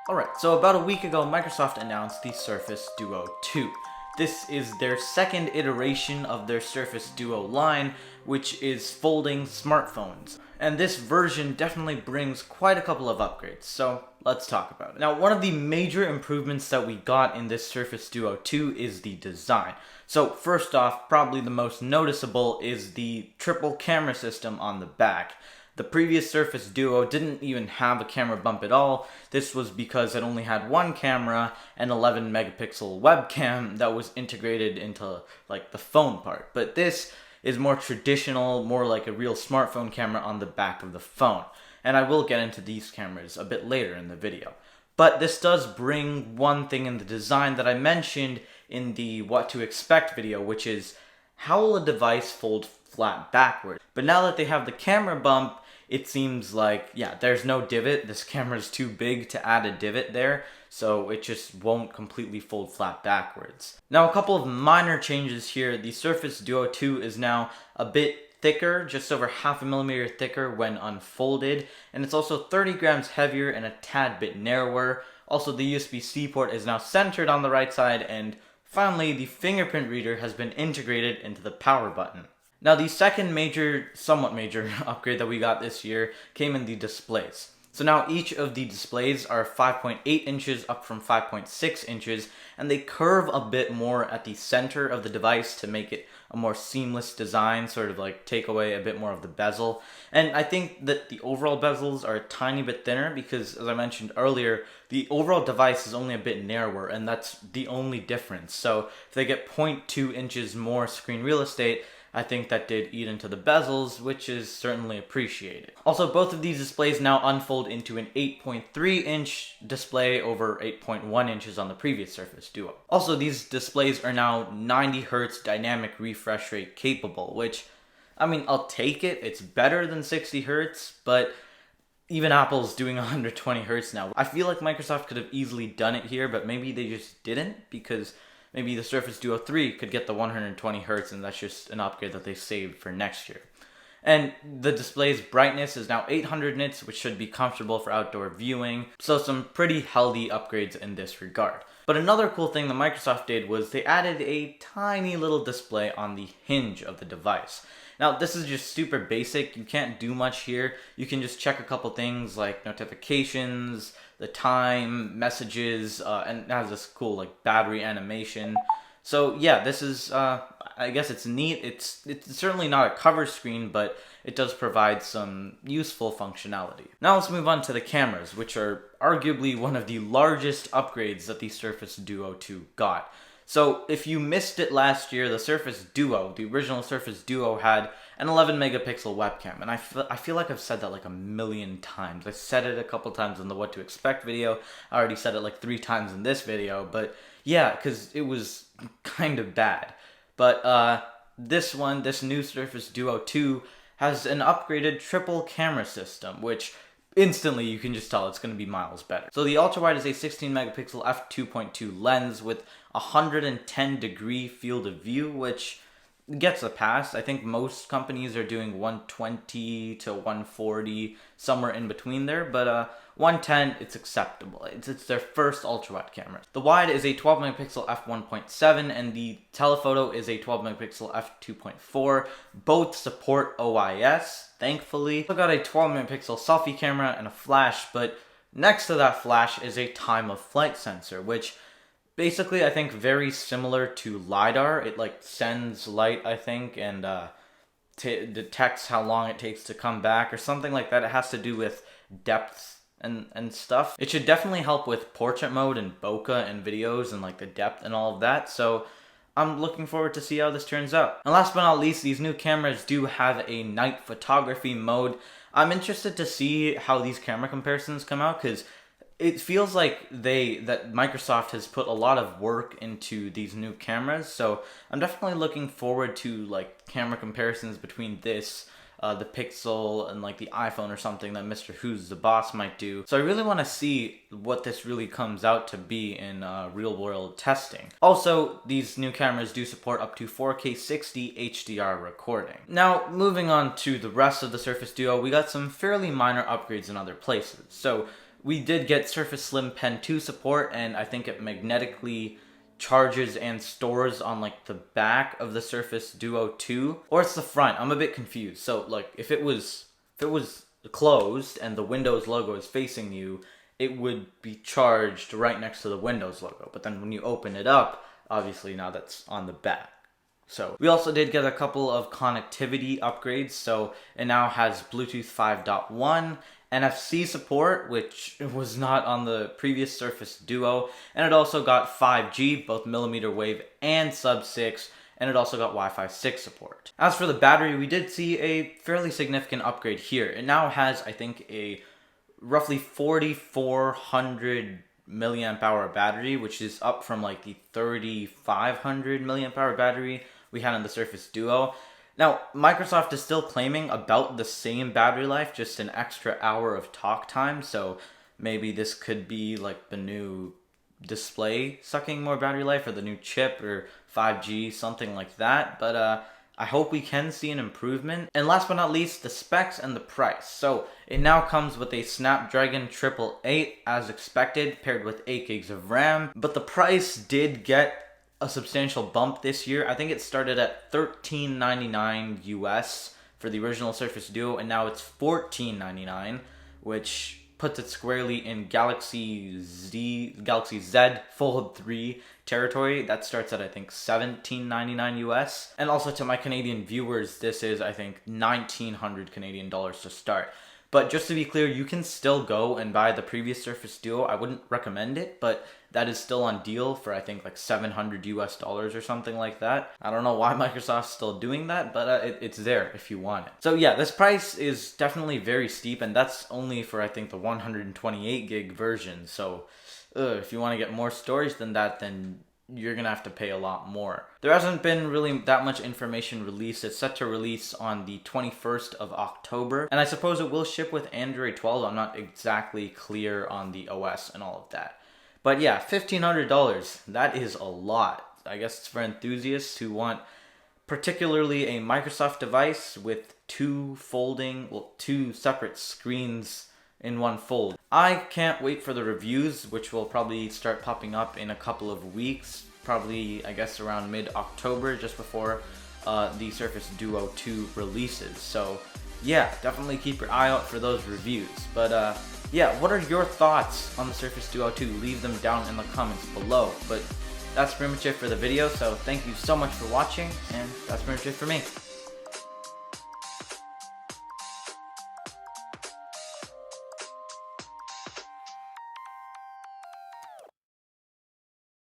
Alright, so about a week ago, Microsoft announced the Surface Duo 2. This is their second iteration of their Surface Duo line, which is folding smartphones. And this version definitely brings quite a couple of upgrades, so let's talk about it. Now, one of the major improvements that we got in this Surface Duo 2 is the design. So first off, probably the most noticeable is the triple camera system on the back. The previous Surface Duo didn't even have a camera bump at all. This was because it only had one camera and 11 megapixel webcam that was integrated into like the phone part. But this is more traditional, more like a real smartphone camera on the back of the phone. And I will get into these cameras a bit later in the video. But this does bring one thing in the design that I mentioned in the what to expect video, which is how will a device fold flat backward? But now that they have the camera bump, it seems like, yeah, there's no divot. This camera is too big to add a divot there, so it just won't completely fold flat backwards. Now, a couple of minor changes here. The Surface Duo 2 is now a bit thicker, just over half a millimeter thicker when unfolded, and it's also 30 grams heavier and a tad bit narrower. Also, the USB-C port is now centered on the right side, and finally, the fingerprint reader has been integrated into the power button. Now, the second somewhat major upgrade that we got this year came in the displays. So now each of the displays are 5.8 inches up from 5.6 inches, and they curve a bit more at the center of the device to make it a more seamless design, sort of like take away a bit more of the bezel. And I think that the overall bezels are a tiny bit thinner because, as I mentioned earlier, the overall device is only a bit narrower, and that's the only difference. So if they get 0.2 inches more screen real estate, I think that did eat into the bezels, which is certainly appreciated. Also, both of these displays now unfold into an 8.3 inch display over 8.1 inches on the previous Surface Duo. Also, these displays are now 90 Hz dynamic refresh rate capable, which, I mean, I'll take it. It's better than 60 Hz, but even Apple's doing 120 Hz now. I feel like Microsoft could have easily done it here, but maybe they just didn't, because maybe the Surface Duo 3 could get the 120 Hz, and that's just an upgrade that they saved for next year. And the display's brightness is now 800 nits, which should be comfortable for outdoor viewing. So some pretty healthy upgrades in this regard. But another cool thing that Microsoft did was they added a tiny little display on the hinge of the device. Now, this is just super basic. You can't do much here. You can just check a couple things like notifications, the time, messages, and it has this cool like battery animation. So yeah, this is, I guess it's neat. It's certainly not a cover screen, but it does provide some useful functionality. Now let's move on to the cameras, which are arguably one of the largest upgrades that the Surface Duo 2 got. So if you missed it last year, the Surface Duo, the original Surface Duo, had an 11 megapixel webcam. And I feel like I've said that like a million times. I said it a couple times in the What to Expect video. I already said it like 3 times in this video. But yeah, because it was kind of bad. But this new Surface Duo 2, has an upgraded triple camera system, which instantly you can just tell it's going to be miles better. So the ultra-wide is a 16 megapixel f2.2 lens with 110 degree field of view, which gets a pass. I think most companies are doing 120 to 140, somewhere in between there, but 110, it's acceptable. It's their first ultra-wide camera. The wide is a 12 megapixel f1.7, and the telephoto is a 12 megapixel f2.4. Both support OIS, thankfully. I got a 12 megapixel selfie camera and a flash, but next to that flash is a time of flight sensor, which basically, I think very similar to LiDAR. It like sends light, I think, and detects how long it takes to come back or something like that. It has to do with depth and stuff. It should definitely help with portrait mode and bokeh and videos and like the depth and all of that. So I'm looking forward to see how this turns out. And last but not least, these new cameras do have a night photography mode. I'm interested to see how these camera comparisons come out, because it feels like that Microsoft has put a lot of work into these new cameras, so I'm definitely looking forward to like camera comparisons between this, the Pixel, and like the iPhone or something that Mr. Who's the Boss might do. So I really want to see what this really comes out to be in real world testing. Also, these new cameras do support up to 4K 60 HDR recording. Now, moving on to the rest of the Surface Duo, we got some fairly minor upgrades in other places. So we did get Surface Slim Pen 2 support, and I think it magnetically charges and stores on like the back of the Surface Duo 2, or it's the front. I'm a bit confused. So like if it was closed and the Windows logo is facing you, it would be charged right next to the Windows logo. But then when you open it up, obviously now that's on the back. So we also did get a couple of connectivity upgrades. So it now has Bluetooth 5.1, NFC support, which was not on the previous Surface Duo, and it also got 5G, both millimeter wave and sub-6, and it also got Wi-Fi 6 support. As for the battery, we did see a fairly significant upgrade here. It now has, I think, a roughly 4,400 milliamp hour battery, which is up from like the 3,500 milliamp hour battery we had on the Surface Duo. Now, Microsoft is still claiming about the same battery life, just an extra hour of talk time, so maybe this could be like the new display sucking more battery life, or the new chip, or 5G, something like that. But I hope we can see an improvement. And last but not least, the specs and the price. So it now comes with a Snapdragon 888 as expected, paired with 8 gigs of RAM, but the price did get a substantial bump this year. I think it started at $13.99 US for the original Surface Duo, and now it's $14.99, which puts it squarely in Galaxy Z Fold 3 territory. That starts at, I think, $17.99 US. And also to my Canadian viewers, this is, I think, 1,900 Canadian dollars to start. But just to be clear, you can still go and buy the previous Surface Duo. I wouldn't recommend it, but that is still on deal for, I think, like $700 US or something like that. I don't know why Microsoft's still doing that, but it's there if you want it. So yeah, this price is definitely very steep, and that's only for, I think, the 128 gig version. So if you want to get more storage than that, then you're gonna have to pay a lot more. There hasn't been really that much information released. It's set to release on the 21st of October, and I suppose it will ship with Android 12. I'm not exactly clear on the OS and all of that. But yeah, $1,500, that is a lot. I guess it's for enthusiasts who want particularly a Microsoft device with two separate screens in one fold. I can't wait for the reviews, which will probably start popping up in a couple of weeks, probably I guess around mid-October, just before the Surface Duo 2 releases. So yeah, definitely keep your eye out for those reviews. But yeah, what are your thoughts on the Surface Duo 2? Leave them down in the comments below. But that's pretty much it for the video, so thank you so much for watching, and that's pretty much it for me.